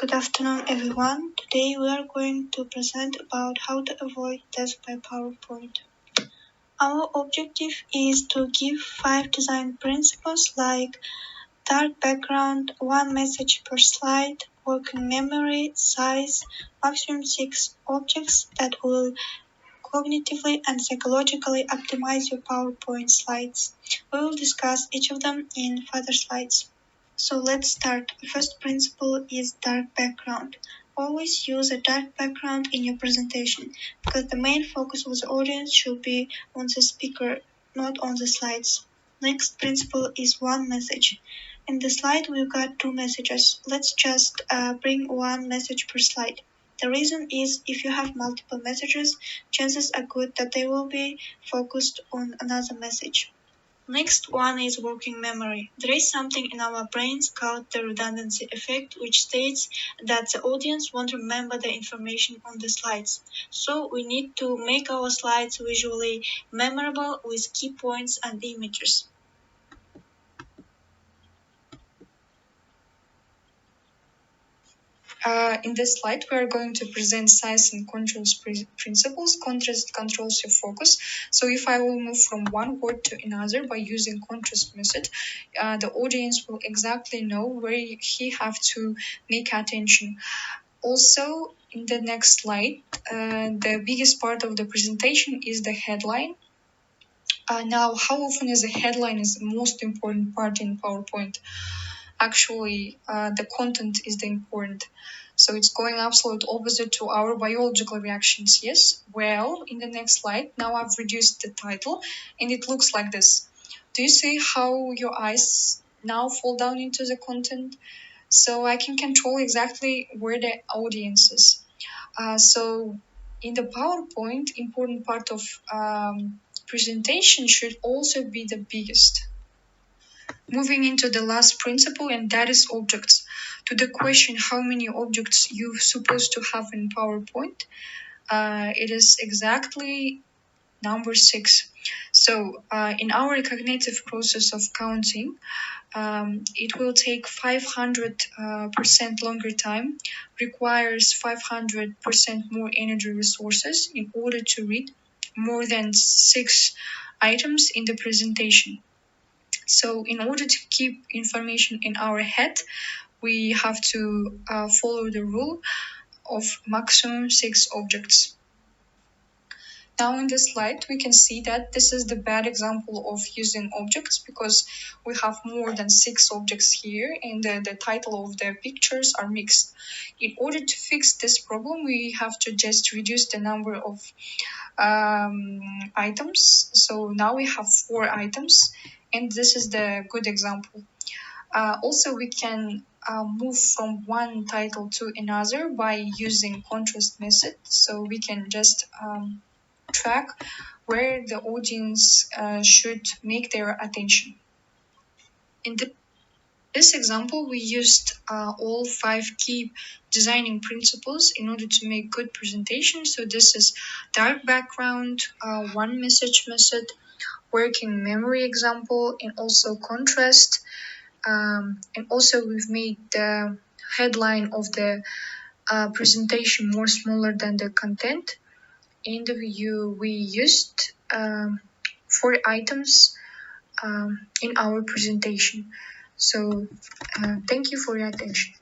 Good afternoon, everyone. Today we are going to present about how to avoid death by PowerPoint. Our objective is to give 5 design principles like dark background, 1 message per slide, working memory, size, maximum 6 objects that will cognitively and psychologically optimize your PowerPoint slides. We will discuss each of them in further slides. So let's start. The first principle is dark background. Always use a dark background in your presentation because the main focus of the audience should be on the speaker, not on the slides. Next principle is 1 message. In the slide, we've got 2 messages. Let's just bring 1 message per slide. The reason is if you have multiple messages, chances are good that they will be focused on another message. Next one is working memory. There is something in our brains called the redundancy effect, which states that the audience won't remember the information on the slides. So we need to make our slides visually memorable with key points and images. In this slide, we are going to present size and contrast principles. Contrast controls your focus. So if I will move from one word to another by using contrast method, the audience will exactly know where he have to make attention. Also, in the next slide, the biggest part of the presentation is the headline. Now, how often is the headline is the most important part in PowerPoint? Actually, the content is the important. So it's going absolute opposite to our biological reactions. Yes. Well, in the next slide, now I've reduced the title and it looks like this. Do you see how your eyes now fall down into the content? So I can control exactly where the audience is. So in the PowerPoint, important part of presentation should also be the biggest. Moving into the last principle, and that is objects. To the question how many objects you're supposed to have in PowerPoint, it is exactly number 6. So in our cognitive process of counting, it will take 500% longer time, requires 500% more energy resources in order to read more than 6 items in the presentation. So in order to keep information in our head, we have to follow the rule of maximum 6 objects. Now in this slide, we can see that this is the bad example of using objects because we have more than 6 objects here and the title of the pictures are mixed. In order to fix this problem, we have to just reduce the number of items. So now we have 4 items and this is the good example. Also, we can move from one title to another by using contrast method. So we can just track where the audience should make their attention. In this example, we used all 5 key designing principles in order to make good presentation. So this is dark background, 1 message method, working memory example, and also contrast. And also we've made the headline of the presentation more smaller than the content. And we used 4 items in our presentation. So thank you for your attention.